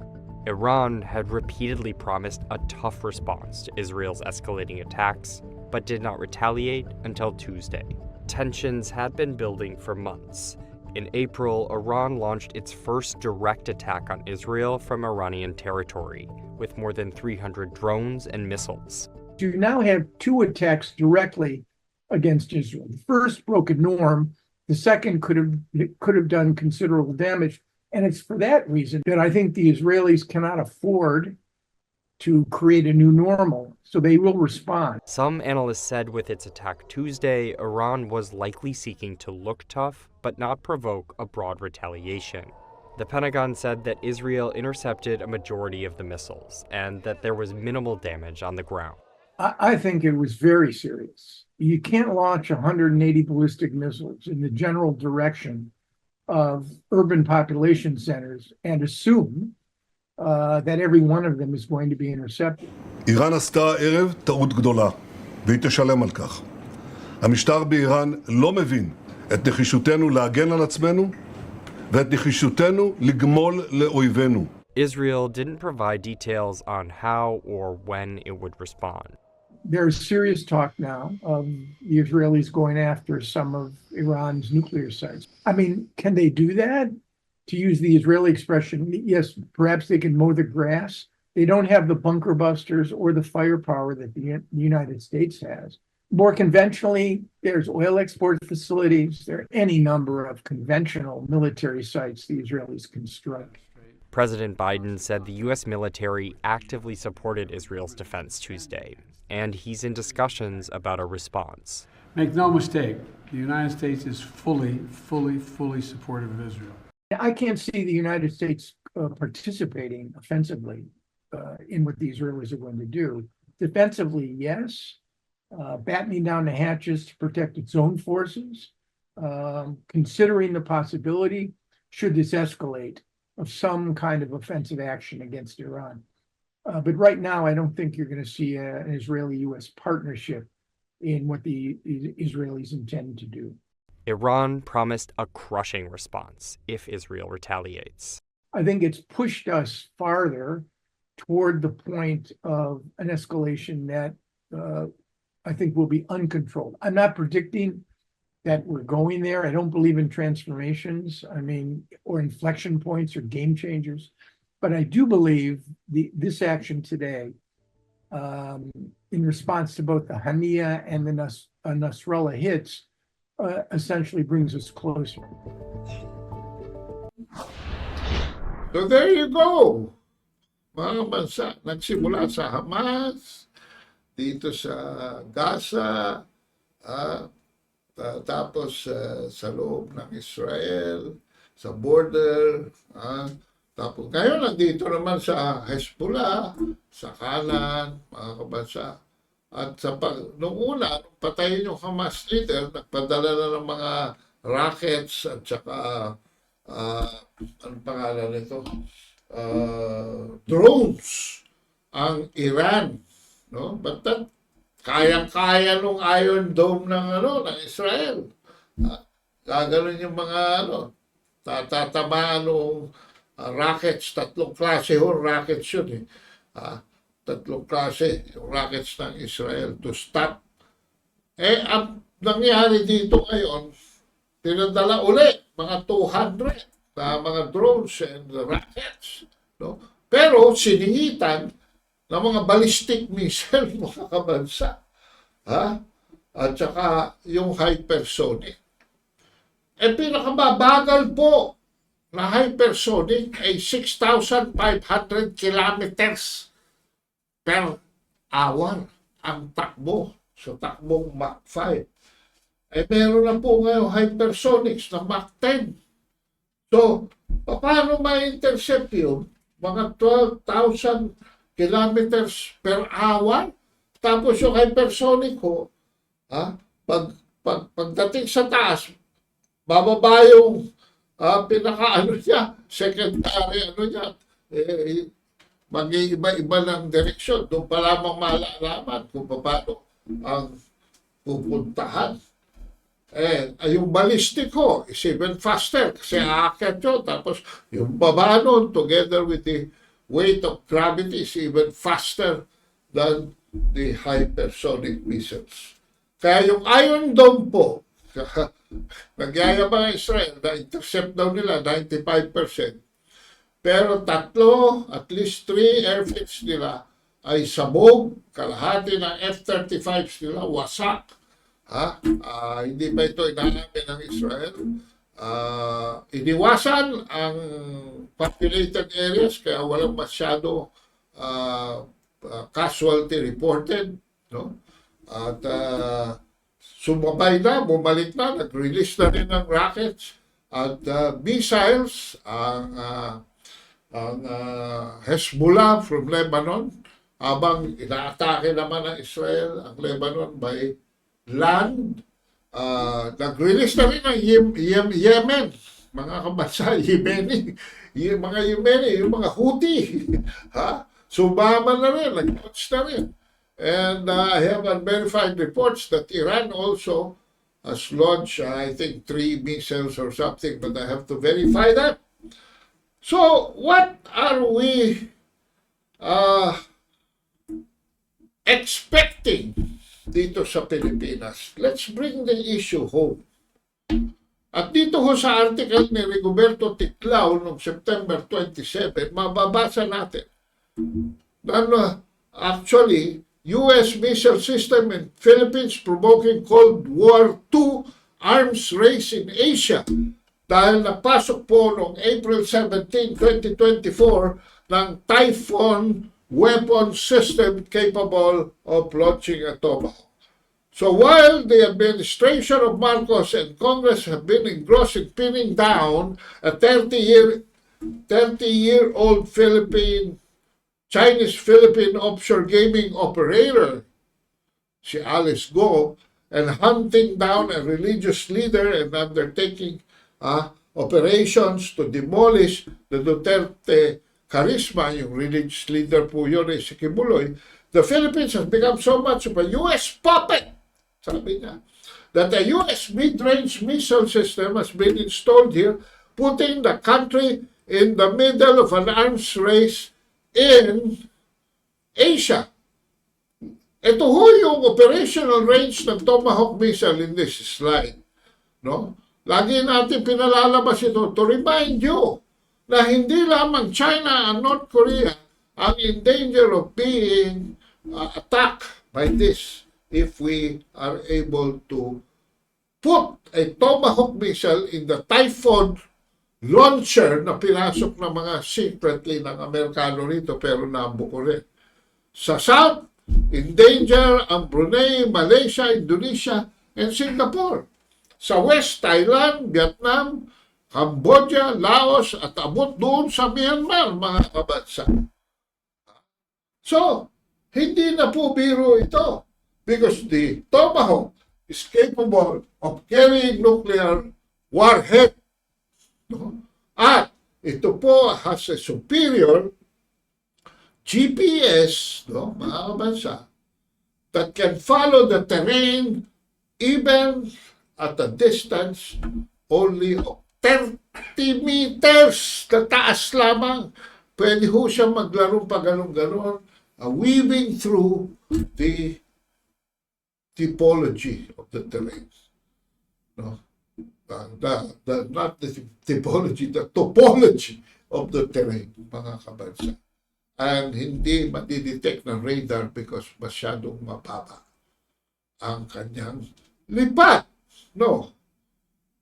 Iran had repeatedly promised a tough response to Israel's escalating attacks, but did not retaliate until Tuesday. Tensions had been building for months, In April, Iran launched its first direct attack on Israel from Iranian territory, with more than 300 drones and missiles. You now have two attacks directly against Israel. The first broke a norm. The second could have done considerable damage. And it's for that reason that I think the Israelis cannot afford to create a new normal, so they will respond. Some analysts said with its attack Tuesday, Iran was likely seeking to look tough, but not provoke a broad retaliation. The Pentagon said that Israel intercepted a majority of the missiles and that there was minimal damage on the ground. I think it was very serious. You can't launch 180 ballistic missiles in the general direction of urban population centers and assume that every one of them is going to be intercepted. איראן עשתה הערב טעות גדולה, והיא תשלם על כך. המשטר באיראן לא מבין את נחישותנו להגן על עצמנו ואת נחישותנו לגמול לאויבינו. Israel didn't provide details on how or when it would respond. There's serious talk now of the Israelis going after some of Iran's nuclear sites. I mean, can they do that? To use the Israeli expression, yes, perhaps they can mow the grass. They don't have the bunker busters or the firepower that the United States has. More conventionally, there's oil export facilities. There are any number of conventional military sites the Israelis can strike. President Biden said the U.S. military actively supported Israel's defense Tuesday, and he's in discussions about a response. Make no mistake, the United States is fully supportive of Israel. I can't see the United States participating offensively in what the Israelis are going to do. Defensively, yes. Battening down the hatches to protect its own forces, considering the possibility, should this escalate, of some kind of offensive action against Iran. But right now, I don't think you're going to see an Israeli-U.S. partnership in what the Israelis intend to do. Iran promised a crushing response if Israel retaliates. I think it's pushed us farther toward the point of an escalation that I think will be uncontrolled. I'm not predicting that we're going there. I don't believe in transformations, or inflection points or game changers. But I do believe this action today, in response to both the Haniya and the Nasrallah hits, essentially brings us closer. So there you go. Mga bansa, nagsimula sa Hamas, dito sa Gaza, tapos sa loob ng Israel, sa border, tapos ngayon nandito naman sa Hezbollah, sa kanan, mga kabansa. At nung una, patayin yung Hamas leader, nagpadala na ng mga rockets at saka, anong pangalan nito? Drones ang Iran. No? But that, kayang-kaya nung Iron Dome ng Israel. Gaganon yung mga tatatamaan nung rockets, tatlong klase rockets yun tatlong klase yung rockets ng Israel to stop. Ang nangyari dito ngayon, tinadala uli mga 200 na mga drones and rockets. No? Pero siningitan ng mga ballistic missile, mga kabansa. At saka yung hypersonic. Pinakababagal po na hypersonic ay 6,500 kilometers per hour ang takbo sa takbong Mach 5. Meron na po ngayon hypersonics na Mach 10. So, paano ma-intercept yun? Mga 12,000 kilometers per hour? Tapos yung hypersonic ko, pagdating sa taas, bababa yung secondary mag-iiba-iba ng direksyon. Doon pa lamang malalaman kung paano ang pupuntahan. Yung ballistic ko is even faster kasi aakyat yun. Tapos yung baba nun, together with the weight of gravity, is even faster than the hypersonic missiles. Kaya yung Iron Dome po, Nagyayabang ang Israel na intercept daw nila 95%. Pero at least 3 airfleets nila ay sabog, kalahati ng F-35s nila wasak. Hindi ba ito inaamin ng Israel? Iniwasan ang populated areas kaya walang masyado casualty reported, no? At sumabay na, bumalik na, nag-release na rin ng rockets at missiles ang Hezbollah from Lebanon, habang inaatake naman ng Israel ang Lebanon by land. Nag-release na rin ng Yemen, mga kabansa, mga Yemeni, yung mga Houthi. Sumama na rin, nag-launch na rin. And I have unverified reports that Iran also has launched, I think, 3 missiles or something, but I have to verify that. So, what are we expecting dito sa Pilipinas? Let's bring the issue home. At dito ho sa article ni Rigoberto Ticlao noong September 27, mababasa natin na actually, U.S. missile system in Philippines provoking Cold War II arms race in Asia dahil napasok po noong April 17, 2024 ng Typhoon weapon system capable of launching a Tomahawk. So while the administration of Marcos and Congress have been engrossed in pinning down a 30-year-old Chinese-Philippine offshore gaming operator, si Alice Go, and hunting down a religious leader and undertaking operations to demolish the Duterte charisma, yung religious leader po yun ay si Kibuloy, the Philippines has become so much of a U.S. puppet, sabi niya, that a U.S. mid-range missile system has been installed here, putting the country in the middle of an arms race in Asia. Ito ho yung operational range ng Tomahawk missile in this slide. No? Lagi natin pinalalabas ito to remind you na hindi lamang China and North Korea ang in danger of being attacked by this if we are able to put a Tomahawk missile in the Typhoon launcher na pinasok ng mga secretly ng Amerikano rito pero nabuko rin. Sa South, in danger ang Brunei, Malaysia, Indonesia, and Singapore. Sa West, Thailand, Vietnam, Cambodia, Laos, at abot doon sa Myanmar, mga kabansa. So, hindi na po biro ito because the Tomahawk is capable of carrying nuclear warhead. No? At ito po has a superior GPS, no, mga kabansa, that can follow the terrain even at a distance only of 30 meters na taas lamang. Pwede ho siya maglarong pa ganon-ganon, weaving through the typology of the terrain. No? Not the typology, the topology of the terrain, mga kabansa. And hindi matidetect ng radar because masyadong mababa ang kanyang lipat. No.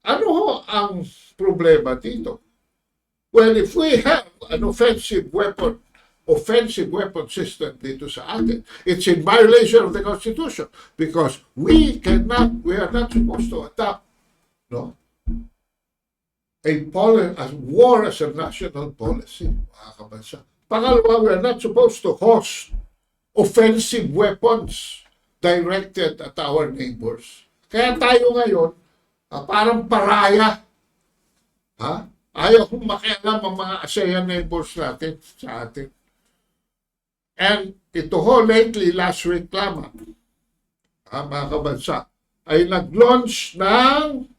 Ano ho ang problema dito? Well, if we have an offensive weapon system dito sa atin, it's in violation of the Constitution because we are not supposed to adopt a war as a national policy, mga kabansa. Pangalawa, we are not supposed to host offensive weapons directed at our neighbors. Kaya tayo ngayon, parang paraya. Ayaw kong makialam ang mga ASEAN neighbors natin sa atin. And ito ho, lately, last week lamang, mga kabansa, ay nag-launch ng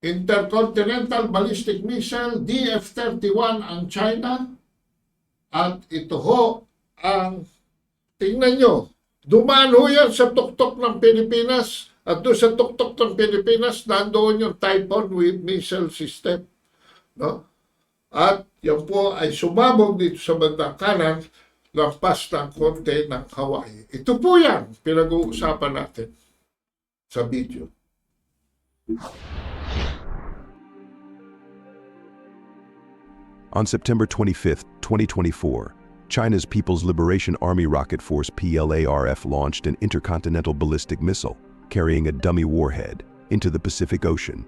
Intercontinental Ballistic Missile, DF-31 ang China. At ito ho ang, tingnan nyo, dumaan ho yan sa tuktok ng Pilipinas At doon sa tuktok ng Pilipinas, nandoon yung Typhoon with missile system. No? At yan po ay sumabog dito sa bandang kanan, lampas ng konti ng Hawaii. Ito po yan, pinag-uusapan natin sa video. On September 25, 2024, China's People's Liberation Army Rocket Force PLARF launched an intercontinental ballistic missile carrying a dummy warhead into the Pacific Ocean.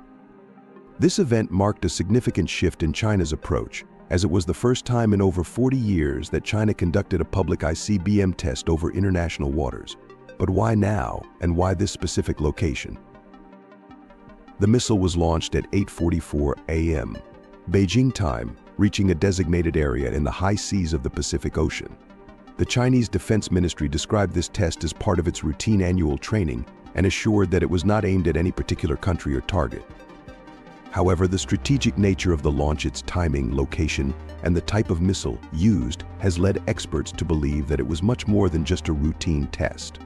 This event marked a significant shift in China's approach, as it was the first time in over 40 years that China conducted a public ICBM test over international waters. But why now, and why this specific location? The missile was launched at 8:44 a.m. Beijing time, reaching a designated area in the high seas of the Pacific Ocean. The Chinese Defense Ministry described this test as part of its routine annual training and assured that it was not aimed at any particular country or target. However, the strategic nature of the launch, its timing, location, and the type of missile used has led experts to believe that it was much more than just a routine test.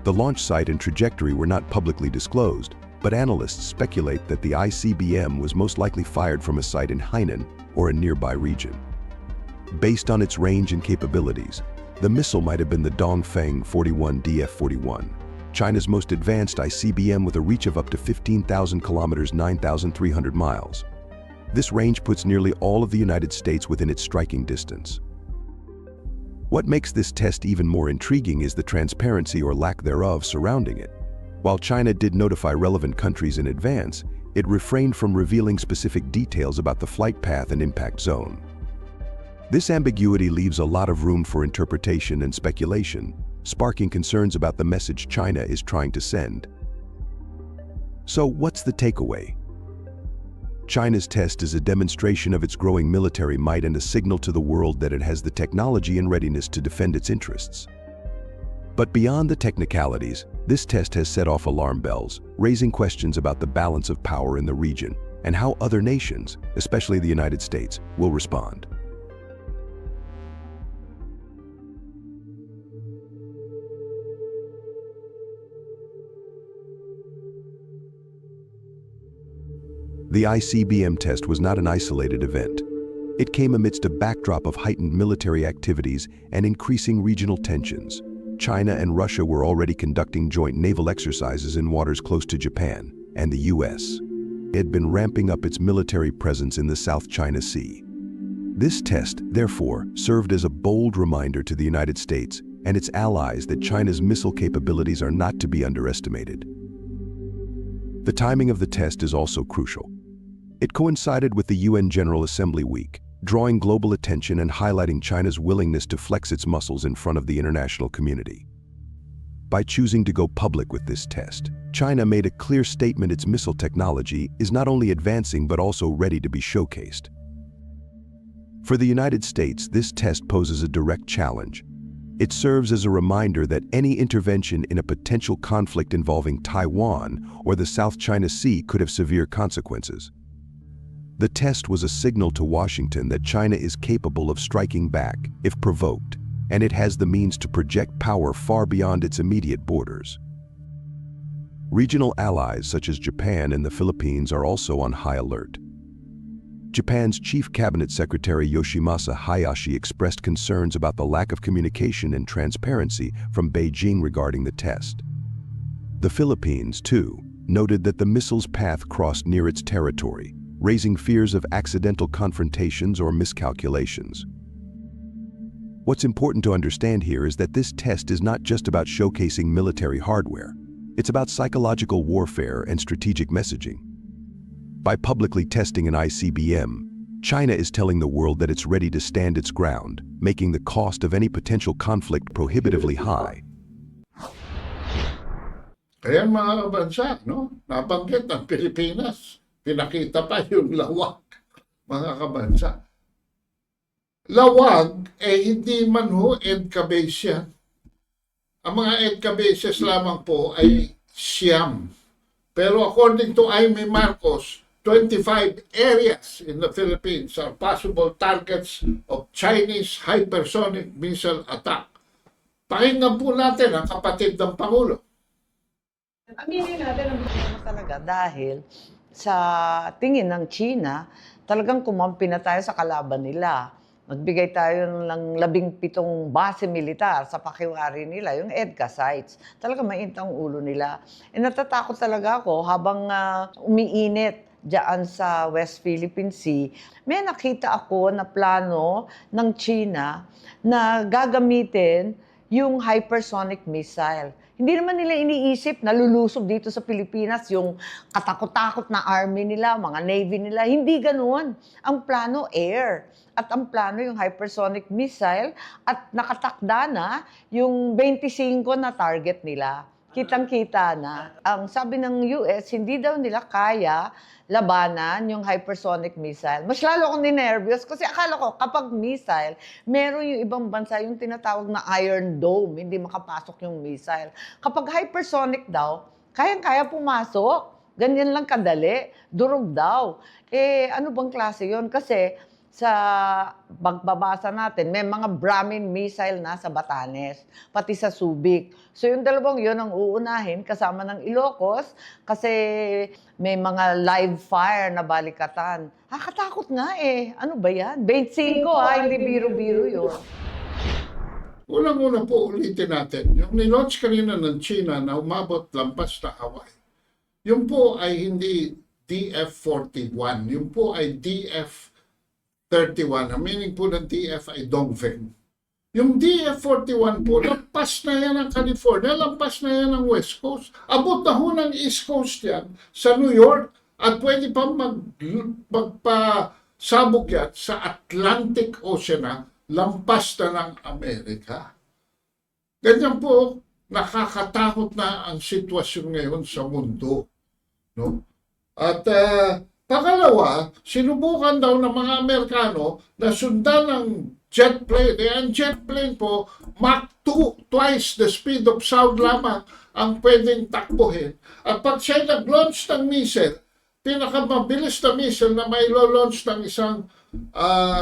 The launch site and trajectory were not publicly disclosed, but analysts speculate that the ICBM was most likely fired from a site in Hainan or a nearby region. Based on its range and capabilities, the missile might have been the Dongfeng 41 DF-41, China's most advanced ICBM with a reach of up to 15,000 kilometers, 9,300 miles. This range puts nearly all of the United States within its striking distance. What makes this test even more intriguing is the transparency or lack thereof surrounding it. While China did notify relevant countries in advance, it refrained from revealing specific details about the flight path and impact zone. This ambiguity leaves a lot of room for interpretation and speculation, sparking concerns about the message China is trying to send. So what's the takeaway? China's test is a demonstration of its growing military might and a signal to the world that it has the technology and readiness to defend its interests. But beyond the technicalities, this test has set off alarm bells, raising questions about the balance of power in the region and how other nations, especially the United States, will respond. The ICBM test was not an isolated event. It came amidst a backdrop of heightened military activities and increasing regional tensions. China and Russia were already conducting joint naval exercises in waters close to Japan and the US. It had been ramping up its military presence in the South China Sea. This test, therefore, served as a bold reminder to the United States and its allies that China's missile capabilities are not to be underestimated. The timing of the test is also crucial. It coincided with the UN General Assembly Week, drawing global attention and highlighting China's willingness to flex its muscles in front of the international community. By choosing to go public with this test, China made a clear statement its missile technology is not only advancing but also ready to be showcased. For the United States, this test poses a direct challenge. It serves as a reminder that any intervention in a potential conflict involving Taiwan or the South China Sea could have severe consequences. The test was a signal to Washington that China is capable of striking back if provoked, and it has the means to project power far beyond its immediate borders. Regional allies such as Japan and the Philippines are also on high alert. Japan's Chief Cabinet Secretary Yoshimasa Hayashi expressed concerns about the lack of communication and transparency from Beijing regarding the test. The Philippines, too, noted that the missile's path crossed near its territory, raising fears of accidental confrontations or miscalculations. What's important to understand here is that this test is not just about showcasing military hardware. It's about psychological warfare and strategic messaging. By publicly testing an ICBM, China is telling the world that it's ready to stand its ground, making the cost of any potential conflict prohibitively high. Kaya mga kabansa, no? Nabanggit ng Pilipinas. Pinakita pa yung lawag, mga kabansa. Lawag, hindi man ho EDCA base yan. Ang mga EDCA bases lamang po ay siyam. Pero according to Jaime Marcos, 25 areas in the Philippines are possible targets of Chinese hypersonic missile attack. Pakinggan po natin ang kapatid ng Pangulo. Aminin natin ang problema talaga dahil sa tingin ng China, talagang kumampi na tayo sa kalaban nila. Magbigay tayo ng 17 base militar sa pakiwari nila, yung EDCA sites. Talaga mainit ang ulo nila. Natatakot talaga ako habang umiinit diyan sa West Philippine Sea. May nakita ako na plano ng China na gagamitin yung hypersonic missile. Hindi naman nila iniisip na lulusob dito sa Pilipinas yung katakot-takot na army nila, mga navy nila. Hindi ganoon. Ang plano, air. At ang plano yung hypersonic missile at nakatakda na yung 25 na target nila. Kitang-kita na. Ang sabi ng US, hindi daw nila kaya labanan yung hypersonic missile. Mas lalo akong ninervyos kasi akala ko kapag missile, meron yung ibang bansa yung tinatawag na Iron Dome, hindi makapasok yung missile. Kapag hypersonic daw, kayang-kaya pumasok. Ganyan lang kadali. Durog daw. Ano bang klase yun? Kasi sa pagbabasa natin, may mga Brahmin missile na sa Batanes, pati sa Subic. So yung dalawang yun ang uunahin kasama ng Ilocos kasi may mga live fire na balikatan. Katakot nga Ano ba yan? 25 hindi biro-biro yun. Unang-una po ulitin natin, yung nilaunch kanina ng China na umabot lampas na Hawaii, yun po ay hindi DF-41, yun po ay DF-31. Ang meaning po ng DF ay Dongfeng. Yung DF-41 po, lampas na yan ng California, lampas na yan ng West Coast. Abot na ho ng East Coast yan sa New York at pwede pa magpasabog yan sa Atlantic Ocean na lampas na ng Amerika. Ganyan po, nakakatakot na ang sitwasyon ngayon sa mundo. No? At pangalawa, sinubukan daw ng mga Amerikano na sundan ng jet plane. Ang jet plane po, Mach 2, twice the speed of sound lamang ang pwedeng takbuhin. At pag siya nag-launch ng missile, pinakamabilis na missile na may launch ng isang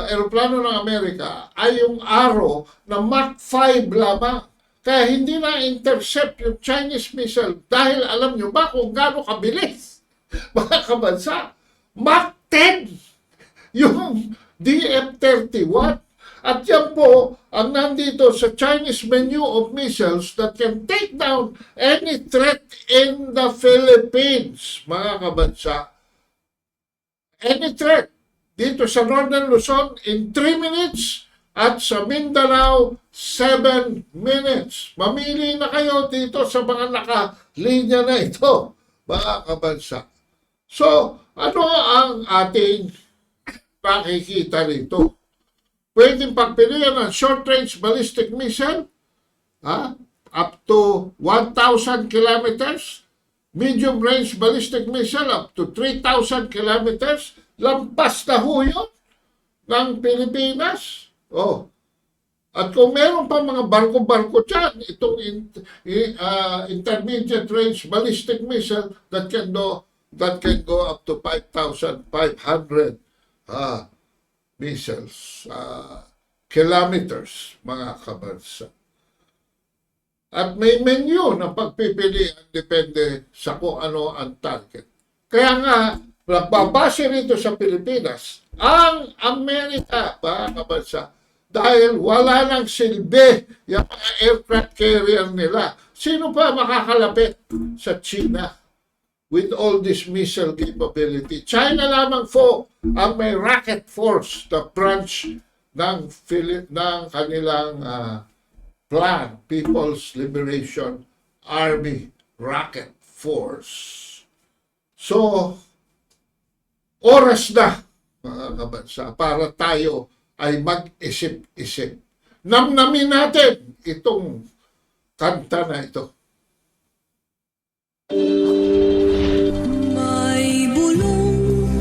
aeroplano ng Amerika ay yung Arrow na Mach 5 lamang. Kaya hindi na intercept yung Chinese missile dahil alam nyo ba kung gaano kabilis mga kabansa? Mach 10 yung DF-31. At yan po ang nandito sa Chinese menu of missiles that can take down any threat in the Philippines, mga kabansa. Any threat dito sa Northern Luzon in 3 minutes at sa Mindanao 7 minutes. Mamili na kayo dito sa mga nakalinya na ito, mga kabansa. So, ano ang ating nakikita rito? Pwedeng pagpilian ng short-range ballistic missile up to 1,000 kilometers, medium-range ballistic missile up to 3,000 kilometers, lampas na ho yun ng Pilipinas. At kung meron pa mga barko-barko dyan, itong intermediate range ballistic missile that can go up to 5,500 missiles, kilometers, mga kabansa. At may menu na pagpipilian depende sa kung ano ang target. Kaya nga, nagbabase rito sa Pilipinas, ang Amerika, mga kabansa, dahil wala nang silbi yung mga aircraft carrier nila. Sino pa makakalapit sa China with all this missile capability? China lamang po ang may rocket force, the branch ng kanilang plan, People's Liberation Army Rocket Force. So, oras na, mga kabansa, para tayo ay mag-isip-isip. Namnamin natin itong kanta na ito. May bulong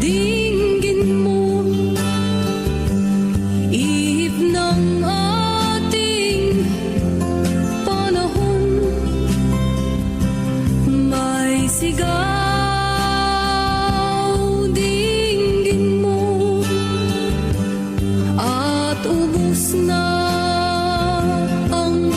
dinggin mo, ihip ng ating panahon. May sigaw dinggin mo, at ubos na ang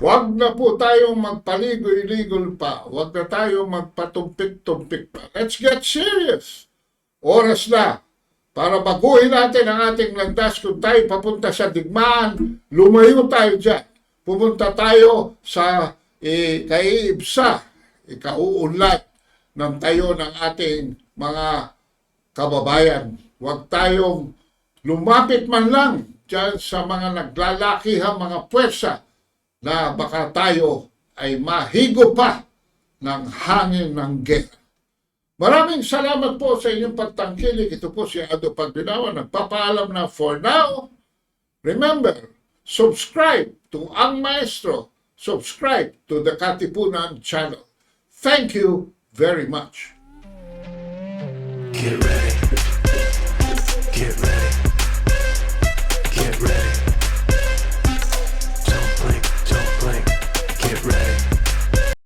Huwag na po tayong magpaligoy-ligoy pa. Huwag na tayong magpatumpik-tumpik pa. Let's get serious. Oras na para baguhin natin ang ating landas. Kung tayo papunta sa digmaan, lumayo tayo dyan. Pumunta tayo sa kaiibsa, ikauunlad ng tayo ng ating mga kababayan. Huwag tayong lumapit man lang dyan sa mga naglalakihang mga puwersa na baka tayo ay mahigo pa ng hangin ng gera. Maraming salamat po sa inyong pagtangkilik. Ito po si Ado Pagdinawa. Nagpapaalam na for now. Remember, subscribe to Ang Maestro. Subscribe to the Katipunan channel. Thank you very much. Get ready. Get ready.